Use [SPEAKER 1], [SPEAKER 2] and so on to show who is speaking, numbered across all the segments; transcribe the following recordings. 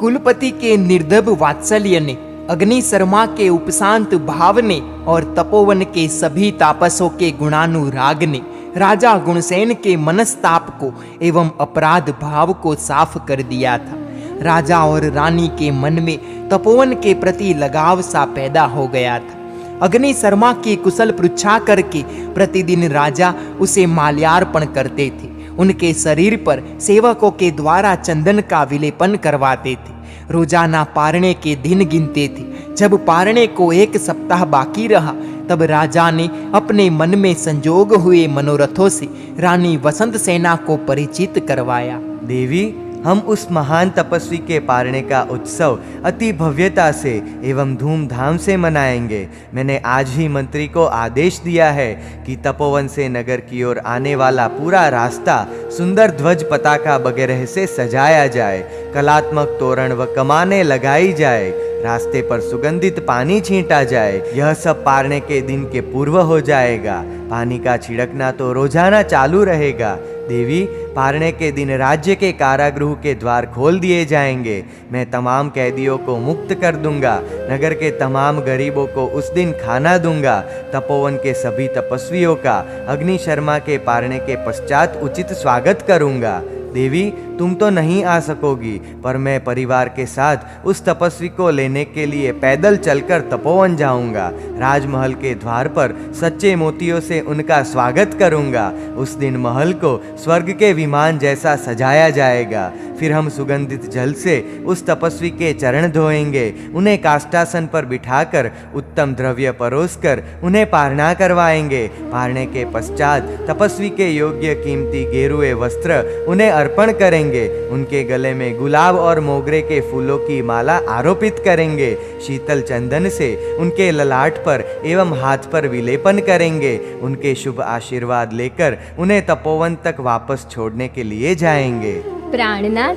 [SPEAKER 1] कुलपति के निर्दब वात्सल्य ने, अग्नि शर्मा के उपशांत भाव ने और तपोवन के सभी तापसों के गुणानुराग ने राजा गुणसेन के मनस्ताप को एवं अपराध भाव को साफ कर दिया था। राजा और रानी के मन में तपोवन के प्रति लगाव सा पैदा हो गया था। अग्नि शर्मा की कुशल पृच्छा करके प्रतिदिन राजा उसे माल्यार्पण करते थे। उनके शरीर पर सेवकों के द्वारा चंदन का विलेपन करवाते थे। रोजाना पारणे के दिन गिनते थे। जब पारणे को 1 सप्ताह बाकी रहा तब राजा ने अपने मन में संजोग हुए मनोरथों से रानी वसंत सेना को परिचित करवाया।
[SPEAKER 2] देवी, हम उस महान तपस्वी के पारणे का उत्सव अति भव्यता से एवं धूमधाम से मनाएंगे। मैंने आज ही मंत्री को आदेश दिया है कि तपोवन से नगर की ओर आने वाला पूरा रास्ता सुंदर ध्वज पताका वगैरह से सजाया जाए, कलात्मक तोरण व कमाने लगाई जाए, रास्ते पर सुगंधित पानी छींटा जाए। यह सब पारणे के दिन के पूर्व हो जाएगा। पानी का छिड़कना तो रोजाना चालू रहेगा। देवी, पारणे के दिन राज्य के कारागृह के द्वार खोल दिए जाएंगे। मैं तमाम कैदियों को मुक्त कर दूंगा। नगर के तमाम गरीबों को उस दिन खाना दूंगा। तपोवन के सभी तपस्वियों का अग्नि शर्मा के पारणे के पश्चात उचित स्वागत करूंगा। देवी, तुम तो नहीं आ सकोगी, पर मैं परिवार के साथ उस तपस्वी को लेने के लिए पैदल चलकर तपोवन जाऊंगा। राजमहल के द्वार पर सच्चे मोतियों से उनका स्वागत करूंगा। उस दिन महल को स्वर्ग के विमान जैसा सजाया जाएगा। फिर हम सुगंधित जल से उस तपस्वी के चरण धोएंगे। उन्हें काष्ठासन पर बिठाकर उत्तम द्रव्य परोसकर उन्हें पारणा करवाएंगे। पारणे के पश्चात तपस्वी के योग्य कीमती गेरुए वस्त्र उन्हें अर्पण करेंगे। उनके गले में गुलाब और मोगरे के फूलों की माला आरोपित करेंगे। शीतल चंदन से उनके ललाट पर एवं हाथ पर विलेपन करेंगे। उनके शुभ आशीर्वाद लेकर उन्हें तपोवन तक वापस छोड़ने के लिए जाएंगे।
[SPEAKER 3] प्राणनाथ,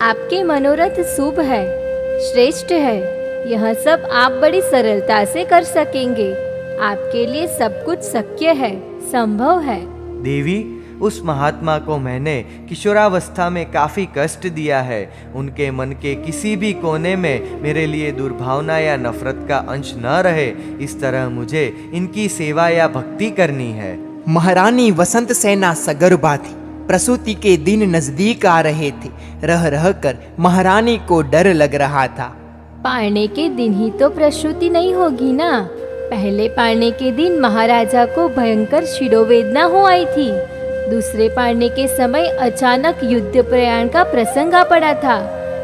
[SPEAKER 3] आपके मनोरथ शुभ है, श्रेष्ठ है। यह सब आप बड़ी सरलता से कर सकेंगे। आपके लिए सब कुछ शक्य है, संभव है।
[SPEAKER 2] देवी, उस महात्मा को मैंने किशोरावस्था में काफ़ी कष्ट दिया है। उनके मन के किसी भी कोने में मेरे लिए दुर्भावना या नफरत का अंश न रहे, इस तरह मुझे इनकी सेवा या भक्ति करनी है।
[SPEAKER 1] महारानी वसंत सेना सगर्भा थी। प्रसूति के दिन नजदीक आ रहे थे। रह रह कर महारानी को डर लग रहा था।
[SPEAKER 3] पारणे के दिन ही तो प्रसूति नहीं होगी ना। पहले पारणे के दिन महाराजा को भयंकर शिरोवेदना हो आई थी। दूसरे पारणे के समय अचानक युद्ध प्रयाण का प्रसंग आ पड़ा था।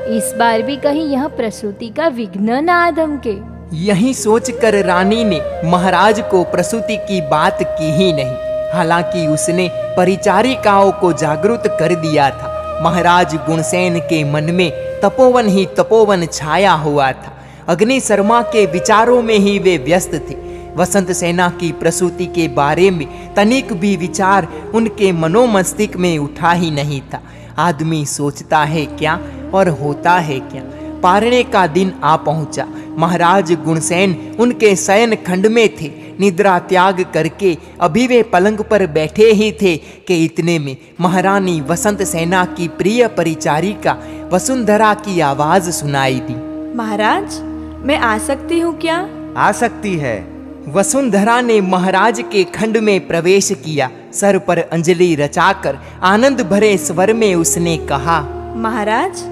[SPEAKER 3] इस बार भी कहीं यह प्रसूति का विघ्न न आ धमके।
[SPEAKER 1] यही सोचकर रानी ने महाराज को प्रसूति की बात की ही नहीं। हालांकि उसने परिचारिकाओं को जागरूक कर दिया था। महाराज गुणसेन के मन में तपोवन ही तपोवन छाया हुआ था। अग्नि शर्मा के विचारों में ही वे व्यस्त थे। वसंत सेना की प्रसूति के बारे में तनिक भी विचार उनके मनोमस्तिष्क में उठा ही नहीं था। आदमी सोचता है क्या और होता है क्या। पारणे का दिन आ पहुंचा। महाराज गुणसेन उनके शयन खंड में थे। निद्रा त्याग करके अभी वे पलंग पर बैठे ही थे कि इतने में महारानी वसंत सेना की प्रिय परिचारिका वसुंधरा की आवाज सुनाई दी।
[SPEAKER 4] महाराज, मैं आ सकती हूँ क्या?
[SPEAKER 2] आ सकती है।
[SPEAKER 1] वसुंधरा ने महाराज के खंड में प्रवेश किया। सर पर अंजलि रचाकर आनंद भरे स्वर में उसने कहा,
[SPEAKER 4] महाराज,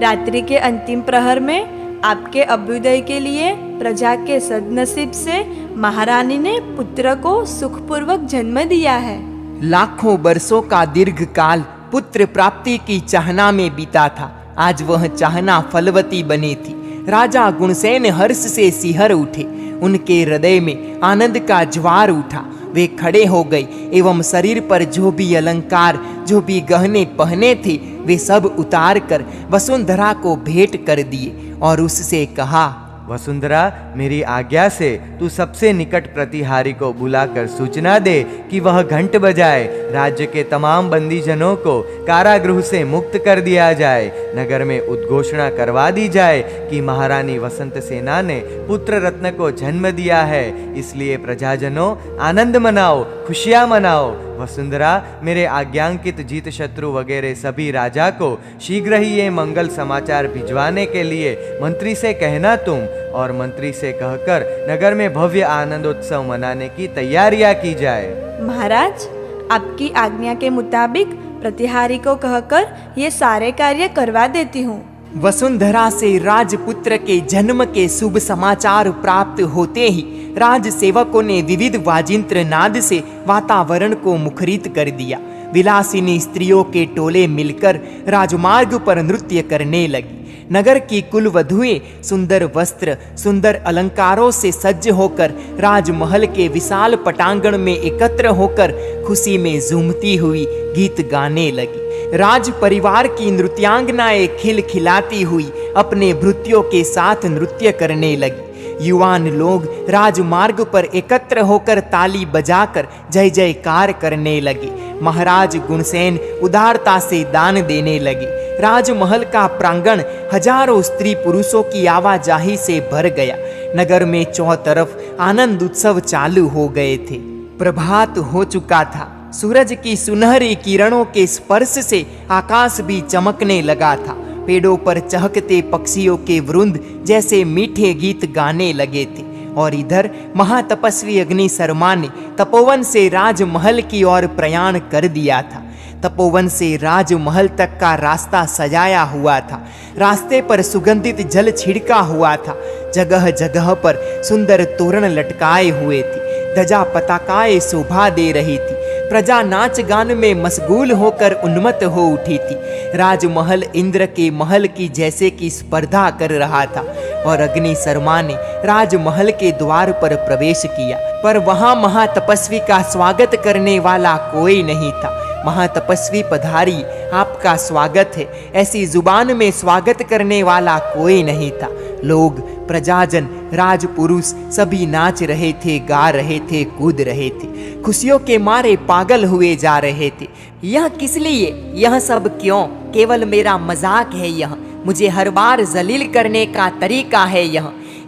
[SPEAKER 4] रात्रि के अंतिम प्रहर में आपके अभ्युदय के लिए प्रजा के सद्नसीब से महारानी ने पुत्र को सुखपूर्वक जन्म दिया है।
[SPEAKER 1] लाखों वर्षों का दीर्घ काल पुत्र प्राप्ति की चाहना में बीता था। आज वह चाहना फलवती बनी थी। राजा गुणसेन हर्ष से सिहर उठे। उनके हृदय में आनंद का ज्वार उठा। वे खड़े हो गए एवं शरीर पर जो भी अलंकार, जो भी गहने पहने थे, वे सब उतार कर वसुंधरा को भेंट कर दिए और उससे कहा,
[SPEAKER 2] वसुंधरा, मेरी आज्ञा से तू सबसे निकट प्रतिहारी को बुलाकर सूचना दे कि वह घंट बजाए। राज्य के तमाम बंदीजनों को कारागृह से मुक्त कर दिया जाए। नगर में उद्घोषणा करवा दी जाए कि महारानी वसंत सेना ने पुत्र रत्न को जन्म दिया है। इसलिए प्रजाजनों, आनंद मनाओ, खुशियां मनाओ। वसुंधरा, मेरे आज्ञांकित जीत शत्रु वगैरह सभी राजा को शीघ्र ही ये मंगल समाचार भिजवाने के लिए मंत्री से कहना तुम, और मंत्री से कहकर नगर में भव्य आनंदोत्सव मनाने की तैयारियां की जाए।
[SPEAKER 4] महाराज, आपकी आज्ञा के मुताबिक प्रतिहारी को कहकर ये सारे कार्य करवा देती हूँ।
[SPEAKER 1] वसुंधरा से राजपुत्र के जन्म के शुभ समाचार प्राप्त होते ही राज सेवकों ने विविध वाजिंत्र नाद से वातावरण को मुखरित कर दिया। विलासिनी स्त्रियों के टोले मिलकर राजमार्ग पर नृत्य करने लगी। नगर की कुल वधुएं सुंदर वस्त्र, सुंदर अलंकारों से सज्ज होकर राजमहल के विशाल पटांगण में एकत्र होकर खुशी में झूमती हुई गीत गाने लगी। राज परिवार की नृत्यांगनाएं खिलखिलाती हुई अपने भृत्यों के साथ नृत्य करने लगी। युवान लोग राजमार्ग पर एकत्र होकर ताली बजाकर जय जयकार करने लगे। महाराज गुणसेन उदारता से दान देने लगे। राजमहल का प्रांगण हजारों स्त्री पुरुषों की आवाजाही से भर गया। नगर में चौतरफ आनंद उत्सव चालू हो गए थे। प्रभात हो चुका था। सूरज की सुनहरी किरणों के स्पर्श से आकाश भी चमकने लगा था। पेड़ों पर चहकते पक्षियों के वृंद जैसे मीठे गीत गाने लगे थे। और इधर महातपस्वी अग्नि शर्मा ने तपोवन से राजमहल की ओर प्रयाण कर दिया था। तपोवन से राजमहल तक का रास्ता सजाया हुआ था। रास्ते पर सुगंधित जल छिड़का हुआ था। जगह जगह पर सुंदर तोरण लटकाए हुए थे। ध्वजा पताकाएं शोभा दे रही थी। प्रजा नाच गान में मशगूल होकर उन्मत्त हो उठी थी। राजमहल इंद्र के महल की जैसे की स्पर्धा कर रहा था। और अग्नि शर्मा ने राजमहल के द्वार पर प्रवेश किया, पर वहां महातपस्वी का स्वागत करने वाला कोई नहीं था। महातपस्वी पधारी, आपका स्वागत है, ऐसी जुबान में स्वागत करने वाला कोई नहीं था। लोग, प्रजाजन, राजपुरुष सभी नाच रहे थे, गा रहे थे, कूद रहे थे, खुशियों के मारे पागल हुए जा रहे थे। यह किस लिए, यह सब क्यों? केवल मेरा मजाक है यह, मुझे हर बार जलील करने का तरीका है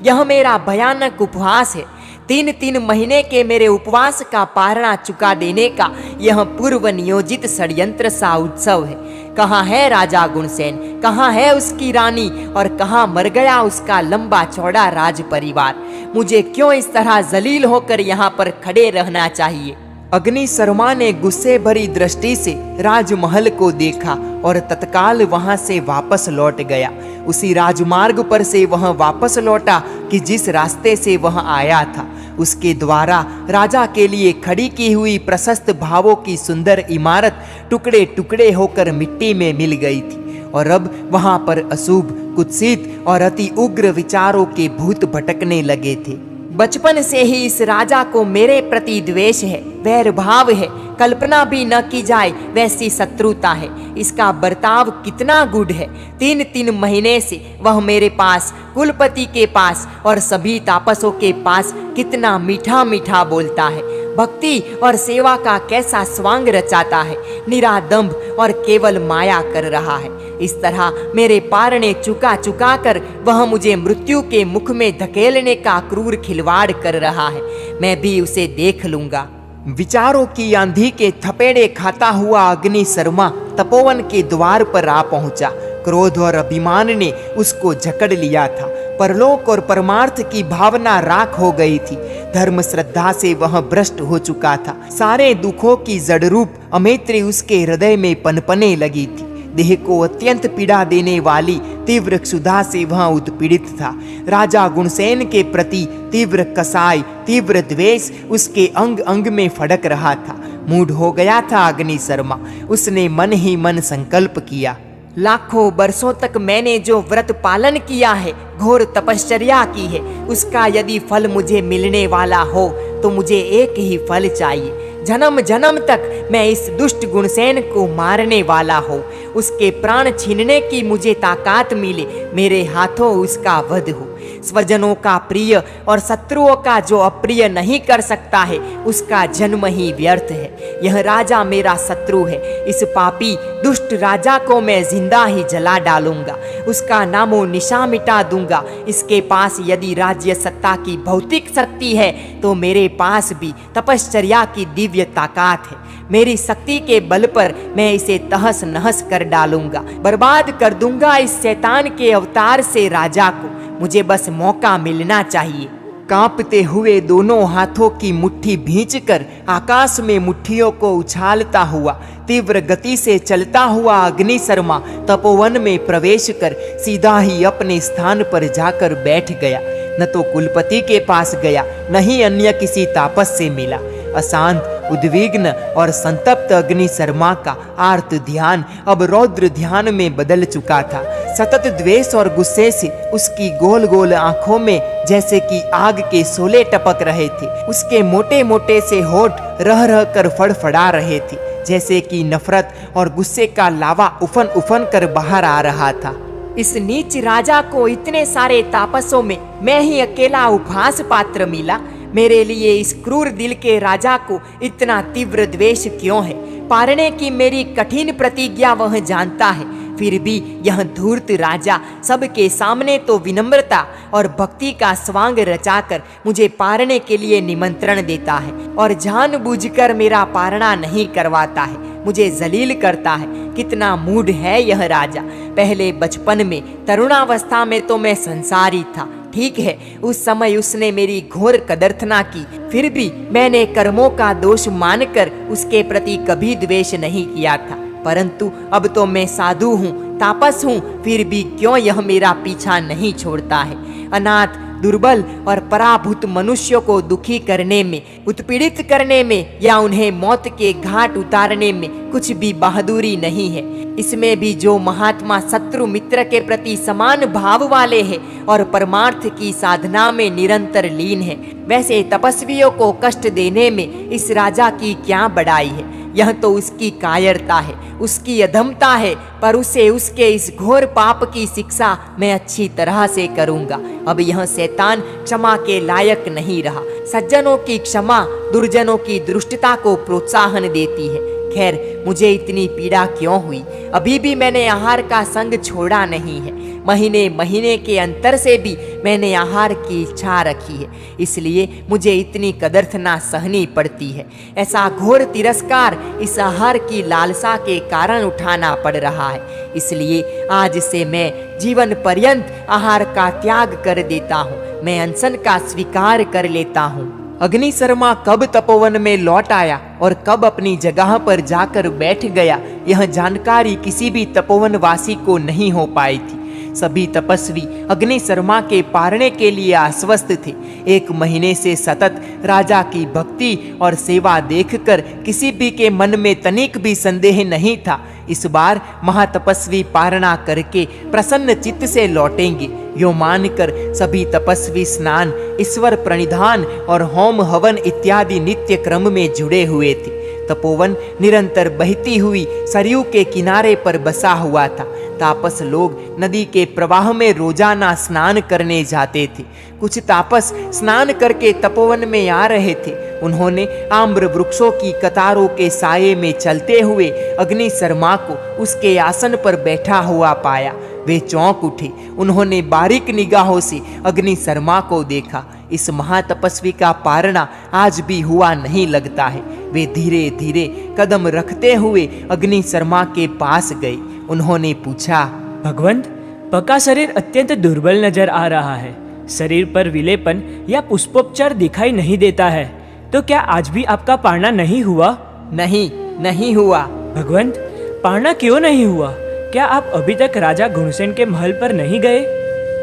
[SPEAKER 1] यह मेरा भयानक उपहास है। 3 महीने के मेरे उपवास का पारणा चुका देने का यह पूर्व नियोजित षड्यंत्र सा उत्सव है। कहाँ है राजा गुणसेन, कहाँ है उसकी रानी, और कहाँ मर गया उसका लंबा चौड़ा राज परिवार? मुझे क्यों इस तरह जलील होकर यहाँ पर खड़े रहना चाहिए? अग्नि शर्मा ने गुस्से भरी दृष्टि से राजमहल को देखा और तत्काल वहां से वापस लौट गया। उसी राजमार्ग पर से वह वापस लौटा कि जिस रास्ते से वह आया था। उसके द्वारा राजा के लिए खड़ी की हुई प्रशस्त भावों की सुंदर इमारत टुकड़े टुकड़े होकर मिट्टी में मिल गई थी। और अब वहां पर अशुभ, कुत्सित और अति उग्र विचारों के भूत भटकने लगे थे। बचपन से ही इस राजा को मेरे प्रति द्वेष है, वैर भाव है। कल्पना भी न की जाए वैसी शत्रुता है। इसका बर्ताव कितना गूढ़ है। 3 महीने से वह मेरे पास, कुलपति के पास और सभी तापसों के पास कितना मीठा मीठा बोलता है। भक्ति और सेवा का कैसा स्वांग रचाता है। निरादंभ और केवल माया कर रहा है। इस तरह मेरे पारने चुका चुका कर वह मुझे मृत्यु के मुख में धकेलने का क्रूर खिलवाड़ कर रहा है। मैं भी उसे देख लूंगा। विचारों की आंधी के थपेड़े खाता हुआ अग्नि शर्मा तपोवन के द्वार पर आ पहुंचा। क्रोध और अभिमान ने उसको जकड़ लिया था। परलोक और परमार्थ की भावना राख हो गई थी। धर्म श्रद्धा से वह भ्रष्ट हो चुका था। सारे दुखों की जड़ रूप अमैत्री उसके हृदय में पनपने लगी थी। देह को अत्यंत पीड़ा देने वाली तीव्र क्षुधा से वह उत्पीड़ित था। राजा गुणसेन के प्रति तीव्र कसाई, तीव्र द्वेष उसके अंग अंग में फड़क रहा था। मूढ़ हो गया था अग्नि शर्मा। उसने मन ही मन संकल्प किया, लाखों वर्षों तक मैंने जो व्रत पालन किया है, घोर तपश्चर्या की है, उसका यदि फल मुझे मिलने वाला हो तो मुझे एक ही फल चाहिए। जन्म जन्म तक मैं इस दुष्ट गुणसेन को मारने वाला हूँ। उसके प्राण छीनने की मुझे ताकत मिले, मेरे हाथों उसका वध हो। स्वजनों का प्रिय और शत्रुओं का जो अप्रिय नहीं कर सकता है, उसका जन्म ही व्यर्थ है। यह राजा मेरा शत्रु है। इस पापी दुष्ट राजा को मैं जिंदा ही जला डालूंगा, उसका नामो निशा मिटा दूंगा। इसके पास यदि राज्य सत्ता की भौतिक शक्ति है तो मेरे पास भी तपश्चर्या की दिव्य ताकत है। मेरी शक्ति के बल पर मैं इसे तहस नहस कर डालूंगा, बर्बाद कर दूंगा इस शैतान के अवतार से राजा को। मुझे बस मौका मिलना चाहिए। कांपते हुए दोनों हाथों की मुट्ठी भींचकर आकाश में मुट्ठियों को उछालता हुआ तीव्र गति से चलता हुआ अग्निशर्मा तपोवन में प्रवेश कर सीधा ही अपने स्थान पर जाकर बैठ गया। न तो कुलपति के पास गया, न ही अन्य किसी तापस से मिला। अशांत, उद्विग्न और संतप्त अग्निशर्मा का आर्त ध्यान अब रौद्र ध्यान में बदल चुका था। सतत द्वेष और गुस्से से उसकी गोल गोल आंखों में जैसे कि आग के शोले टपक रहे थे। उसके मोटे मोटे से होठ रह रह कर फड़फड़ा रहे थे, जैसे कि नफरत और गुस्से का लावा उफन उफन कर बाहर आ रहा था। इस नीच राजा को इतने सारे तापसों में मैं ही अकेला उपहास पात्र मिला। मेरे लिए इस क्रूर दिल के राजा को इतना तीव्र द्वेष क्यों है? पारने की मेरी कठिन प्रतिज्ञा वह जानता है, फिर भी यह धूर्त राजा सबके सामने तो विनम्रता और भक्ति का स्वांग रचाकर मुझे पारने के लिए निमंत्रण देता है और जानबूझकर मेरा पारणा नहीं करवाता है, मुझे जलील करता है। कितना मूढ़ है यह राजा। पहले बचपन में, तरुणावस्था में तो मैं संसारी था, ठीक है, उस समय उसने मेरी घोर कदर्थना की, फिर भी मैंने कर्मों का दोष मानकर उसके प्रति कभी द्वेष नहीं किया था। परंतु अब तो मैं साधु हूँ, तापस हूँ, फिर भी क्यों यह मेरा पीछा नहीं छोड़ता है? अनाथ, दुर्बल और पराभूत मनुष्यों को दुखी करने में, उत्पीड़ित करने में या उन्हें मौत के घाट उतारने में कुछ भी बहादुरी नहीं है। इसमें भी जो महात्मा शत्रु मित्र के प्रति समान भाव वाले हैं और परमार्थ की साधना में निरंतर लीन है, वैसे तपस्वियों को कष्ट देने में इस राजा की क्या बड़ाई है? यह तो उसकी कायरता है, उसकी अधमता है, पर उसे उसके इस घोर पाप की शिक्षा मैं अच्छी तरह से करूंगा। अब यह शैतान क्षमा के लायक नहीं रहा। सज्जनों की क्षमा दुर्जनों की दुष्टता को प्रोत्साहन देती है। खैर, मुझे इतनी पीड़ा क्यों हुई? अभी भी मैंने आहार का संग छोड़ा नहीं है। महीने महीने के अंतर से भी मैंने आहार की इच्छा रखी है, इसलिए मुझे इतनी कदर्थना सहनी पड़ती है। ऐसा घोर तिरस्कार इस आहार की लालसा के कारण उठाना पड़ रहा है, इसलिए आज से मैं जीवन पर्यंत आहार का त्याग कर देता हूँ। मैं अनशन का स्वीकार कर लेता हूँ। अग्निशर्मा कब तपोवन में लौट आया और कब अपनी जगह पर जाकर बैठ गया, यह जानकारी किसी भी तपोवन वासी को नहीं हो पाई थी। सभी तपस्वी अग्निशर्मा के पारने के लिए आश्वस्त थे। 1 महीने से सतत राजा की भक्ति और सेवा देखकर किसी भी के मन में तनिक भी संदेह नहीं था। इस बार महातपस्वी पारणा करके प्रसन्न चित्त से लौटेंगे, यो मानकर सभी तपस्वी स्नान, ईश्वर प्रणिधान और होम हवन इत्यादि नित्य क्रम में जुड़े हुए थे। तपोवन निरंतर बहती हुई सरयू के किनारे पर बसा हुआ था। तापस लोग नदी के प्रवाह में रोजाना स्नान करने जाते थे। कुछ तापस स्नान करके तपोवन में आ रहे थे। उन्होंने आम्र वृक्षों की कतारों के साये में चलते हुए अग्निशर्मा को उसके आसन पर बैठा हुआ पाया। वे चौंक उठे। उन्होंने बारीक निगाहों से अग्निशर्मा को देखा। इस महातपस्वी का पारणा आज भी हुआ नहीं लगता है। वे धीरे धीरे कदम रखते हुए अग्निशर्मा के पास गए। उन्होंने पूछा,
[SPEAKER 5] भगवंत, पका शरीर अत्यंत दुर्बल नजर आ रहा है। शरीर पर विलेपन या पुष्पोपचार दिखाई नहीं देता है, तो क्या आज भी आपका पारणा नहीं हुआ?
[SPEAKER 1] नहीं हुआ।
[SPEAKER 5] भगवंत, पारणा क्यों नहीं हुआ? क्या आप अभी तक राजा गुणसेन के महल पर नहीं गए?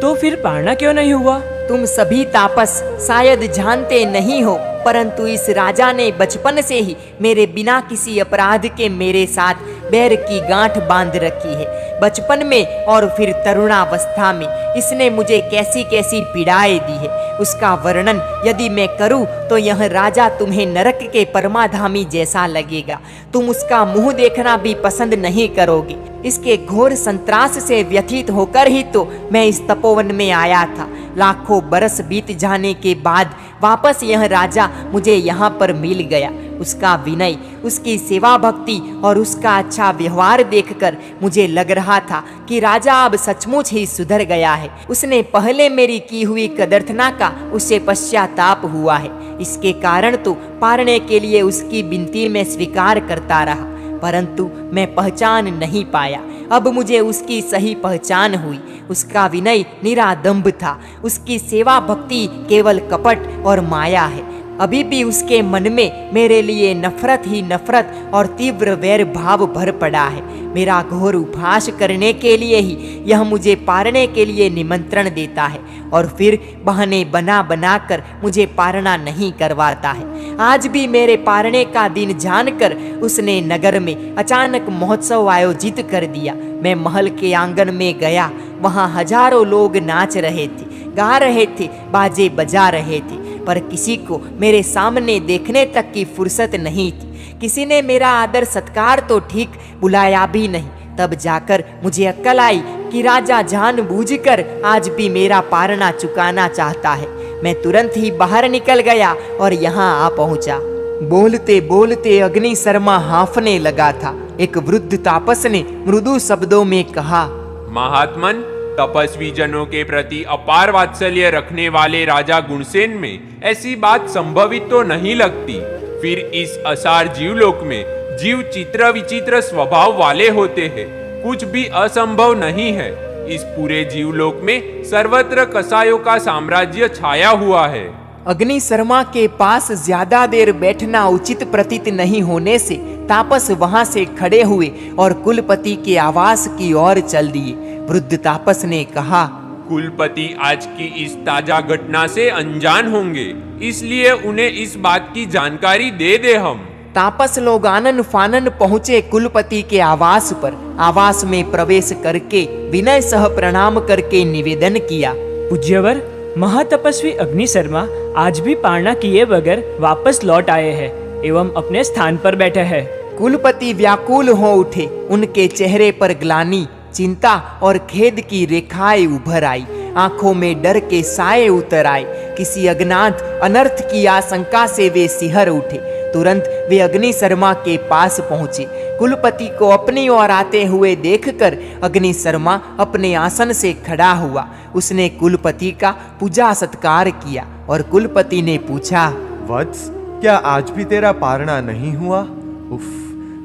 [SPEAKER 5] तो फिर पारणा क्यों नहीं हुआ?
[SPEAKER 1] तुम सभी तापस शायद जानते नहीं हो, परंतु इस राजा ने बचपन से ही मेरे बिना किसी अपराध के मेरे साथ बैर की गांठ बांध रखी है। बचपन में और फिर तरुणावस्था में इसने मुझे कैसी कैसी पीड़ाएं दी है, उसका वर्णन यदि मैं करूं तो यह राजा तुम्हें नरक के परमाधामी जैसा लगेगा। तुम उसका मुंह देखना भी पसंद नहीं करोगे। इसके घोर संत्रास से व्यथित होकर ही तो मैं इस तपोवन में आया था। लाखों बरस बीत जाने के बाद वापस यह राजा मुझे यहाँ पर मिल गया। उसका विनय, उसकी सेवा भक्ति और उसका अच्छा व्यवहार देखकर मुझे लग रहा था कि राजा अब सचमुच ही सुधर गया है। उसने पहले मेरी की हुई कदर्थना का उससे पश्चाताप हुआ है। इसके कारण तो पारने के लिए उसकी विनती में स्वीकार करता रहा, परंतु मैं पहचान नहीं पाया। अब मुझे उसकी सही पहचान हुई। उसका विनय निरादंभ था, उसकी सेवा भक्ति केवल कपट और माया है। अभी भी उसके मन में मेरे लिए नफरत ही नफरत और तीव्र वैर भाव भर पड़ा है। मेरा घोर उपहास करने के लिए ही यह मुझे पारने के लिए निमंत्रण देता है और फिर बहाने बना बना कर मुझे पारना नहीं करवाता है। आज भी मेरे पारने का दिन जानकर उसने नगर में अचानक महोत्सव आयोजित कर दिया। मैं महल के आंगन में गया, वहाँ हजारों लोग नाच रहे थे, गा रहे थे, बाजे बजा रहे थे, पर किसी को मेरे सामने देखने तक की फुर्सत नहीं थी। किसी ने मेरा आदर सत्कार तो ठीक बुलाया भी नहीं। तब जाकर मुझे अक्ल आई कि राजा जानबूझकर आज भी मेरा पारना चुकाना चाहता है। मैं तुरंत ही बाहर निकल गया और यहाँ आ पहुँचा। बोलते बोलते अग्नि शर्मा हाँफने लगा था। एक वृद्ध तापस ने मृदु शब्दों में कहा,
[SPEAKER 6] महात्मन, तपस्वी जनों के प्रति अपार वात्सल्य रखने वाले राजा गुणसेन में ऐसी बात संभवित तो नहीं लगती। फिर इस असार जीवलोक में जीव चित्र विचित्र स्वभाव वाले होते हैं, कुछ भी असंभव नहीं है। इस पूरे जीवलोक में सर्वत्र कसायों का साम्राज्य छाया हुआ है।
[SPEAKER 1] अग्नि शर्मा के पास ज्यादा देर बैठना उचित प्रतीत नहीं होने से तापस वहां से खड़े हुए और कुलपति के आवास की ओर चल दिए। वृद्ध तापस ने कहा,
[SPEAKER 6] कुलपति आज की इस ताजा घटना से अनजान होंगे, इसलिए उन्हें इस बात की जानकारी दे दे हम।
[SPEAKER 1] तापस लोग आनन फानन पहुँचे कुलपति के आवास पर। आवास में प्रवेश करके विनय सह प्रणाम करके निवेदन किया,
[SPEAKER 5] पूज्यवर, महातपस्वी अग्नि शर्मा आज भी पारणा किए बगैर वापस लौट आए हैं एवं अपने स्थान पर बैठे हैं।
[SPEAKER 1] कुलपति व्याकुल हो उठे। उनके चेहरे पर ग्लानि, चिंता और खेद की रेखाएं उभर आई। आंखों में डर के साए उतर आए। किसी अज्ञात अनर्थ की आशंका से वे सिहर उठे। तुरंत वे अग्नि शर्मा के पास पहुंचे। कुलपति को अपनी ओर आते हुए देखकर अग्नि शर्मा अपने आसन से खड़ा हुआ। उसने कुलपति का पूजा सत्कार किया और कुलपति ने पूछा,
[SPEAKER 2] वत्स, क्या आज भी तेरा पारणा नहीं हुआ? उफ,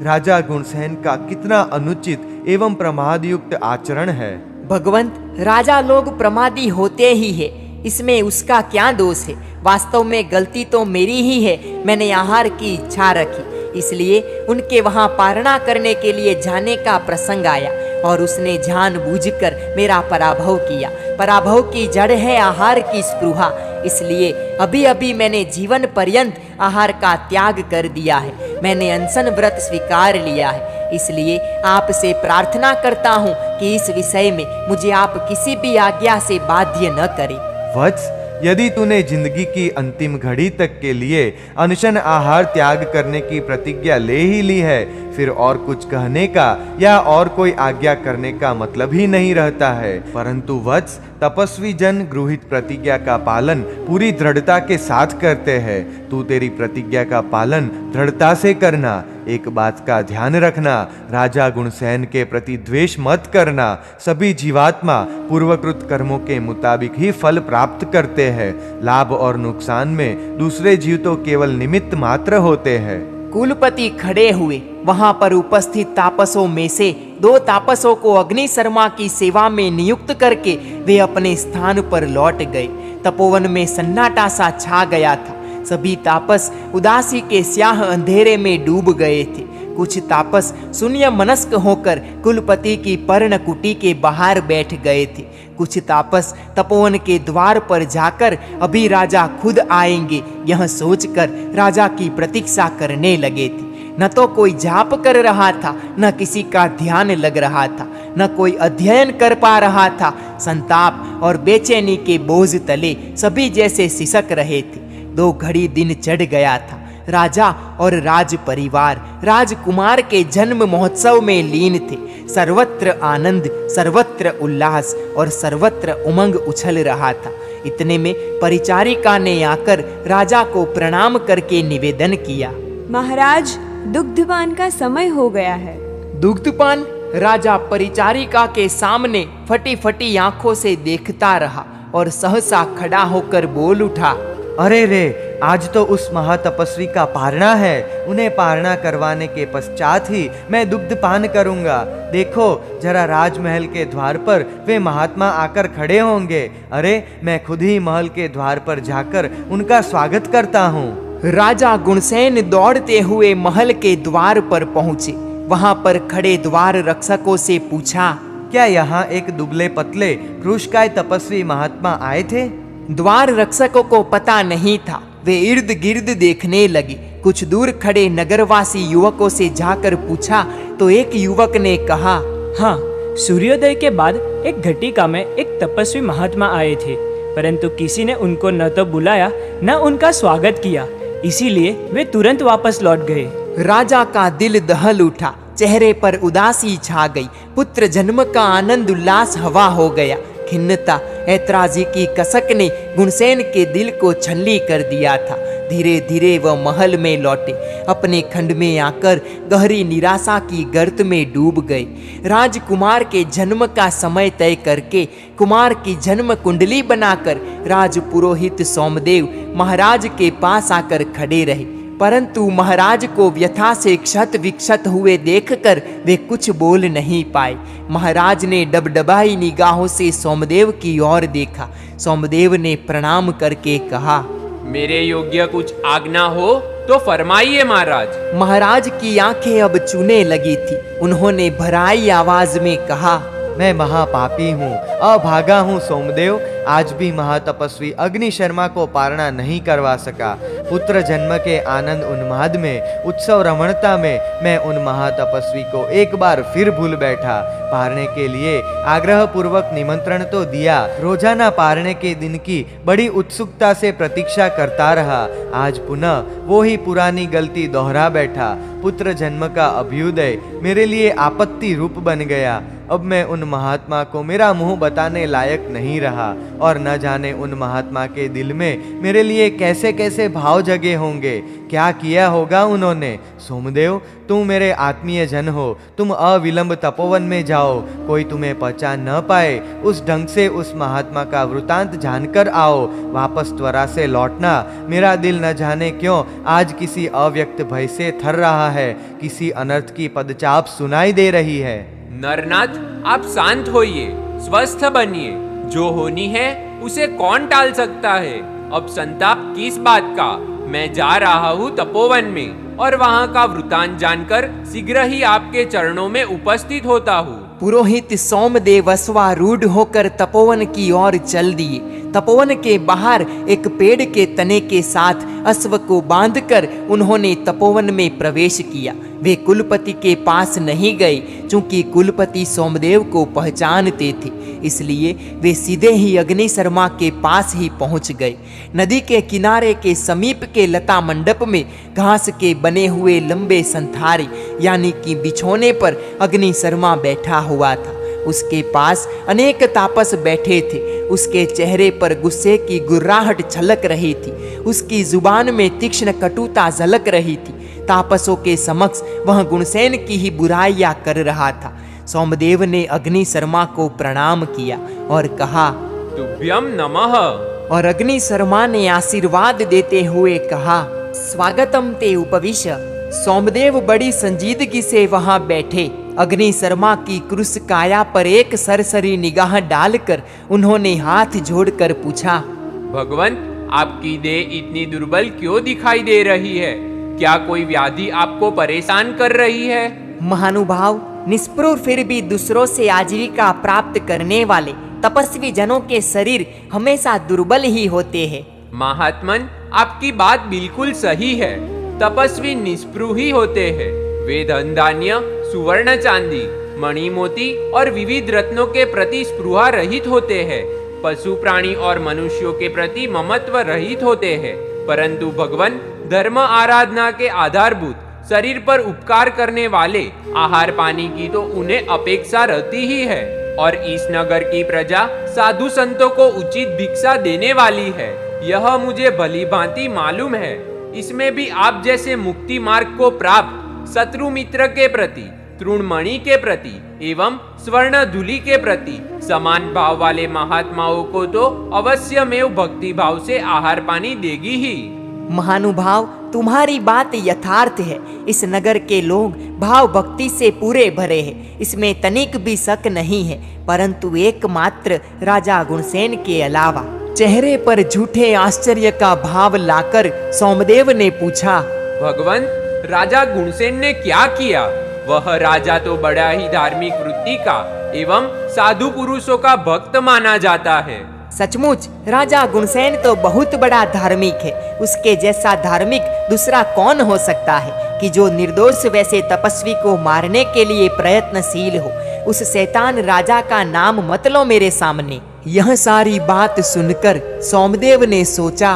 [SPEAKER 2] राजा गुणसेन का कितना अनुचित एवं प्रमाद युक्त आचरण है।
[SPEAKER 1] भगवंत, राजा लोग प्रमादी होते ही है, इसमें उसका क्या दोष है? वास्तव में गलती तो मेरी ही है। मैंने आहार की इच्छा रखी, इसलिए उनके वहां पारणा करने के लिए जाने का प्रसंग आया और उसने जानबूझकर मेरा पराभव किया। पराभव की जड़ है आहार की स्पृहा, इसलिए अभी अभी मैंने जीवन पर्यंत आहार का त्याग कर दिया है। मैंने अनशन व्रत स्वीकार लिया है, इसलिए आपसे प्रार्थना करता हूँ कि इस विषय में मुझे आप किसी भी आज्ञा से बाध्य न करें।
[SPEAKER 2] वत्स, यदि तूने जिंदगी की अंतिम घड़ी तक के लिए अनशन आहार त्याग करने की प्रतिज्ञा ले ही ली है, फिर और कुछ कहने का या और कोई आज्ञा करने का मतलब ही नहीं रहता है। परंतु वत्स, तपस्वी जन गृहीत प्रतिज्ञा का पालन पूरी दृढ़ता के साथ करते हैं। तू तेरी प्रतिज्ञा का पालन दृढ़ता से करना। एक बात का ध्यान रखना, राजा गुणसेन के प्रति द्वेष मत करना। सभी जीवात्मा पूर्वकृत कर्मों के मुताबिक ही फल प्राप्त करते हैं। लाभ और नुकसान में दूसरे जीव तो केवल निमित्त मात्र होते हैं।
[SPEAKER 1] कुलपति खड़े हुए। वहां पर उपस्थित तापसों में से 2 तापसों को अग्नि शर्मा की सेवा में नियुक्त करके वे अपने स्थान पर लौट गए। तपोवन में सन्नाटा सा छा गया था। सभी तापस उदासी के स्याह अंधेरे में डूब गए थे। कुछ तापस शून्य मनस्क होकर कुलपति की पर्णकुटी के बाहर बैठ गए थे। कुछ तापस तपोवन के द्वार पर जाकर अभी राजा खुद आएंगे यह सोचकर राजा की प्रतीक्षा करने लगे थे। न तो कोई जाप कर रहा था, न किसी का ध्यान लग रहा था, न कोई अध्ययन कर पा रहा था। संताप और बेचैनी के बोझ तले सभी जैसे सिसक रहे थे। 2 घड़ी दिन चढ़ गया था। राजा और राज परिवार राजकुमार के जन्म महोत्सव में लीन थे। सर्वत्र आनंद, सर्वत्र उल्लास और सर्वत्र उमंग उछल रहा था। इतने में परिचारिका ने आकर राजा को प्रणाम करके निवेदन किया।
[SPEAKER 7] महाराज, दुग्धपान का समय हो गया है।
[SPEAKER 1] दुग्धपान? राजा परिचारिका के सामने फटी फटी आंखों से देखता रहा और सहसा खड़ा होकर बोल उठा,
[SPEAKER 2] अरे रे, आज तो उस महातपस्वी का पारणा है। उन्हें पारणा करवाने के पश्चात ही मैं दुग्धपान करूंगा। देखो जरा, राजमहल के द्वार पर वे महात्मा आकर खड़े होंगे। अरे, मैं खुद ही महल के द्वार पर जाकर उनका स्वागत करता हूँ।
[SPEAKER 1] राजा गुणसेन दौड़ते हुए महल के द्वार पर पहुंचे। वहां पर खड़े द्वार रक्षकों से पूछा,
[SPEAKER 2] क्या यहाँ एक दुबले पतले क्रूशकाय तपस्वी महात्मा आए थे?
[SPEAKER 1] द्वार रक्षकों को पता नहीं था। वे इर्द गिर्द देखने लगे। कुछ दूर खड़े नगरवासी युवकों से जाकर पूछा तो एक युवक ने कहा,
[SPEAKER 5] हाँ, सूर्योदय के बाद एक घटिका में एक तपस्वी महात्मा आए थे, परंतु किसी ने उनको न तो बुलाया न उनका स्वागत किया, इसीलिए वे तुरंत वापस लौट गए।
[SPEAKER 1] राजा का दिल दहल उठा। चेहरे पर उदासी छा गई। पुत्र जन्म का आनंद उल्लास हवा हो गया। खिन्नता, ऐतराजी की कसक ने गुणसेन के दिल को छल्ली कर दिया था। धीरे धीरे वह महल में लौटे। अपने खंड में आकर गहरी निराशा की गर्त में डूब गए। राजकुमार के जन्म का समय तय करके कुमार की जन्म कुंडली बनाकर राज पुरोहित सोमदेव महाराज के पास आकर खड़े रहे, परंतु महाराज को व्यथा से क्षत विक्षत हुए देखकर वे कुछ बोल नहीं पाए। महाराज ने डबडबाई निगाहों से सोमदेव की ओर देखा। सोमदेव ने प्रणाम करके कहा,
[SPEAKER 6] मेरे योग्य कुछ आज्ञा हो तो फरमाइए महाराज।
[SPEAKER 1] महाराज की आंखें अब चूने लगी थी। उन्होंने भराई आवाज में कहा,
[SPEAKER 2] मैं महापापी हूँ, अभागा हूँ सोमदेव। आज भी महातपस्वी अग्नि शर्मा को पारणा नहीं करवा सका। पुत्र जन्म के आनंद उन्माद में, उत्सव रमणता में मैं उन महातपस्वी को एक बार फिर भूल बैठा। पारने के लिए आग्रह पूर्वक निमंत्रण तो दिया, रोजाना पारने के दिन की बड़ी उत्सुकता से प्रतीक्षा करता रहा। आज पुनः वो ही पुरानी गलती दोहरा बैठा। पुत्र जन्म का अभ्युदय मेरे लिए आपत्ति रूप बन गया। अब मैं उन महात्मा को मेरा मुंह बताने लायक नहीं रहा, और न जाने उन महात्मा के दिल में मेरे लिए कैसे कैसे भाव जगे होंगे। क्या किया होगा उन्होंने। सोमदेव, तुम मेरे आत्मीय जन हो, तुम अविलंब तपोवन में जाओ। कोई तुम्हें पहचान न पाए उस ढंग से उस महात्मा का वृतांत जानकर आओ। वापस त्वरा से लौटना। मेरा दिल न जाने क्यों आज किसी अव्यक्त भय से थर रहा है। किसी अनर्थ की पदचाप सुनाई दे रही है।
[SPEAKER 6] नरनाथ, आप शांत होइए, स्वस्थ बनिए। जो होनी है उसे कौन टाल सकता है। अब संताप किस बात का। मैं जा रहा हूँ तपोवन में और वहाँ का वृतांत जानकर शीघ्र ही आपके चरणों में उपस्थित होता हूँ।
[SPEAKER 1] पुरोहित सोमदेव अश्वारूढ़ होकर तपोवन की ओर चल दिए। तपोवन के बाहर एक पेड़ के तने के साथ अश्व को बांधकर उन्होंने तपोवन में प्रवेश किया। वे कुलपति के पास नहीं गए, क्योंकि कुलपति सोमदेव को पहचानते थे, इसलिए वे सीधे ही अग्नि शर्मा के पास ही पहुंच गए। नदी के किनारे के समीप के लता मंडप में घास के बने हुए लंबे संथारे यानी कि बिछौने पर अग्नि शर्मा बैठा हुआ था। उसके पास अनेक तापस बैठे थे। उसके चेहरे पर गुस्से की गुर्राहट छलक रही थी। उसकी जुबान में तीक्ष्ण कटुता झलक रही थी। तापसों के समक्ष वह गुणसेन की ही बुराइयां कर रहा था। सोमदेव ने अग्नि शर्मा को प्रणाम किया और कहा,
[SPEAKER 6] तुभ्यम नमः।
[SPEAKER 1] और अग्नि शर्मा ने आशीर्वाद देते हुए कहा, स्वागतम ते उपविश। सोमदेव बड़ी संजीदगी से वहां बैठे। अग्नि शर्मा की क्रूस काया पर एक सरसरी निगाह डालकर उन्होंने हाथ जोड़कर पूछा,
[SPEAKER 6] भगवंत, आपकी देह इतनी दुर्बल क्यों दिखाई दे रही है। क्या कोई व्याधि आपको परेशान कर रही है।
[SPEAKER 1] महानुभाव, निष्प्रुह फिर भी दूसरों से आजीविका प्राप्त करने वाले तपस्वी जनों के शरीर हमेशा दुर्बल ही होते हैं।
[SPEAKER 6] महात्मन, आपकी बात बिल्कुल सही है। तपस्वी निस्पृह ही होते हैं। वे धन धान्य, सुवर्ण चांदी, मणि मोती और विविध रत्नों के प्रति स्पृहा रहित होते हैं। पशु प्राणी और मनुष्यों के प्रति ममत्व रहित होते हैं। परंतु भगवान धर्म आराधना के आधारभूत शरीर पर उपकार करने वाले आहार पानी की तो उन्हें अपेक्षा रहती ही है। और इस नगर की प्रजा साधु संतों को उचित भिक्षा देने वाली है, यह मुझे भली भांति मालूम है। इसमें भी आप जैसे मुक्ति मार्ग को प्राप्त शत्रु मित्र के प्रति, तृणमणि के प्रति एवं स्वर्ण धूलि के प्रति समान भाव वाले महात्माओं को तो अवश्यमेव भक्ति भाव से आहार पानी देगी ही।
[SPEAKER 1] महानुभाव, तुम्हारी बात यथार्थ है। इस नगर के लोग भाव भक्ति से पूरे भरे हैं, इसमें तनिक भी शक नहीं है। परंतु एकमात्र राजा गुणसेन के अलावा। चेहरे पर झूठे आश्चर्य का भाव लाकर सोमदेव ने पूछा,
[SPEAKER 6] भगवान, राजा गुणसेन ने क्या किया? वह राजा तो बड़ा ही धार्मिक वृत्ति का एवं साधु पुरुषों का भक्त माना जाता है।
[SPEAKER 1] सचमुच राजा गुणसेन तो बहुत बड़ा धार्मिक है। उसके जैसा धार्मिक दूसरा कौन हो सकता है कि जो निर्दोष वैसे तपस्वी को मारने के लिए प्रयत्नशील हो। उस शैतान राजा का नाम मत लो मेरे सामने। यह सारी बात सुनकर सोमदेव ने सोचा,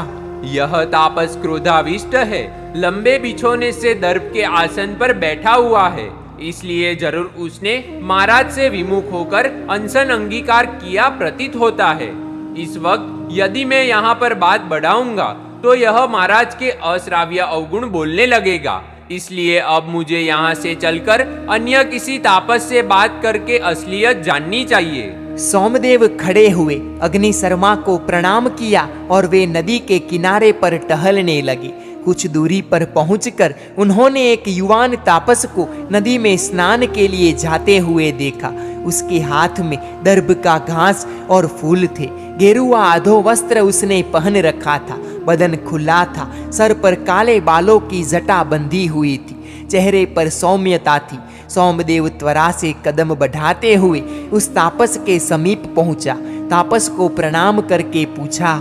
[SPEAKER 6] यह तापस क्रोधाविष्ट है, लंबे बिछोने से दर्प के आसन पर बैठा हुआ है, इसलिए जरूर उसने महाराज से विमुख होकर अनशन अंगीकार किया प्रतीत होता है। इस वक्त यदि मैं यहाँ पर बात बढ़ाऊंगा तो यह महाराज के अश्राव्य अवगुण बोलने लगेगा, इसलिए अब मुझे यहाँ से चलकर अन्य किसी तापस से बात करके असलियत जाननी चाहिए।
[SPEAKER 1] सोमदेव खड़े हुए, अग्नि शर्मा को प्रणाम किया और वे नदी के किनारे पर टहलने लगे। कुछ दूरी पर पहुंचकर उन्होंने एक युवान तापस को नदी में स्नान के लिए जाते हुए देखा। उसके हाथ में दर्भ का घास और फूल थे। गेरुआ आधो वस्त्र उसने पहन रखा था, बदन खुला था, सर पर काले बालों की जटा बंधी हुई थी, चेहरे पर सौम्यता थी। सोमदेव त्वरा से कदम बढ़ाते हुए उस तापस के समीप पहुंचा। तापस को प्रणाम करके पूछा,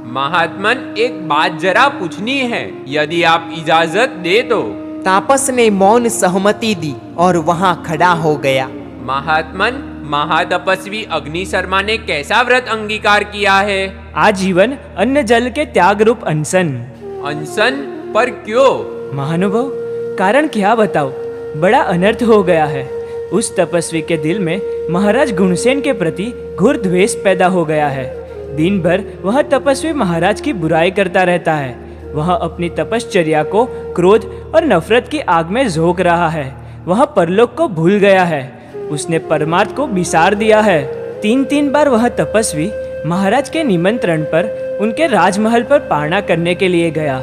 [SPEAKER 6] महात्मन, एक बात जरा पूछनी है, यदि आप इजाजत दे तो।
[SPEAKER 1] तापस ने मौन सहमति दी और वहां खड़ा हो गया।
[SPEAKER 6] महात्मन, महातपस्वी अग्नि शर्मा ने कैसा व्रत अंगीकार किया है?
[SPEAKER 5] आजीवन अन्न जल के त्याग रूप अनशन।
[SPEAKER 6] अनशन पर क्यों?
[SPEAKER 5] महानुभाव, कारण क्या बताओ, बड़ा अनर्थ हो गया है। उस तपस्वी के दिल में महाराज गुणसेन के प्रति घोर द्वेष पैदा हो गया है। दिन भर वह तपस्वी महाराज की बुराई करता रहता है। वह अपनी तपश्चर्या को क्रोध और नफरत की आग में झोंक रहा है। वह परलोक को भूल गया है। उसने परमार्थ को बिसार दिया है। 3 बार वह तपस्वी महाराज के निमंत्रण पर उनके राजमहल पर पारणा करने के लिए गया।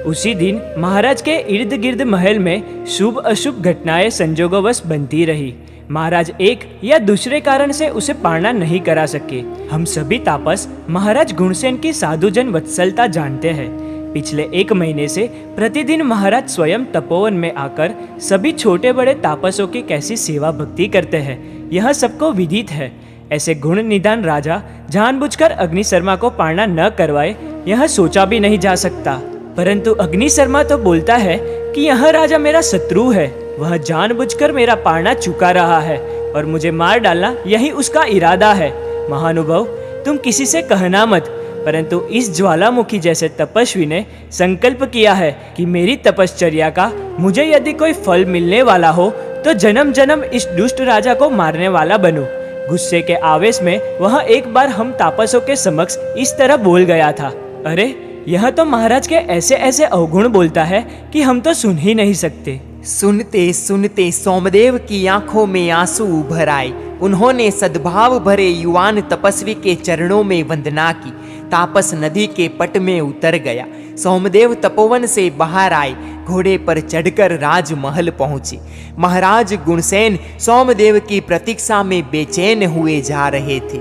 [SPEAKER 5] उसी दिन महाराज के इर्द गिर्द महल में शुभ अशुभ घटनाएं संजोगवश बनती रही। महाराज एक या दूसरे कारण से उसे पारणा नहीं करा सके। हम सभी तापस महाराज गुणसेन की साधुजन वत्सलता जानते हैं। पिछले 1 महीने से प्रतिदिन महाराज स्वयं तपोवन में आकर सभी छोटे बड़े तापसों की कैसी सेवा भक्ति करते हैं, यह सबको विदित है। ऐसे गुण निदान राजा जानबूझकर अग्नि शर्मा को पारणा न करवाए, यह सोचा भी नहीं जा सकता। परंतु अग्नि शर्मा तो बोलता है कि यह राजा मेरा शत्रु है। वह जानबूझकर मेरा पारणा चुका रहा है और मुझे मार डालना यही उसका इरादा है। महानुभाव, तुम किसी से कहना मत, परंतु इस ज्वालामुखी जैसे तपस्वी ने संकल्प किया है कि मेरी तपश्चर्या का मुझे यदि कोई फल मिलने वाला हो तो जन्म जन्म इस दुष्ट राजा को मारने वाला बनूं। गुस्से के आवेश में वह एक बार हम तापसों के समक्ष इस तरह बोल गया था, अरे यह तो महाराज के ऐसे ऐसे अवगुण बोलता है कि हम तो सुन ही नहीं सकते।
[SPEAKER 1] सुनते सुनते सोमदेव की आंखों में आंसू उभर आए। उन्होंने सद्भाव भरे युवान तपस्वी के चरणों में वंदना की। तापस नदी के पट में उतर गया। सोमदेव तपोवन से बाहर आए, घोड़े पर चढ़कर राजमहल पहुंचे। महाराज गुणसेन सोमदेव की प्रतीक्षा में बेचैन हुए जा रहे थे।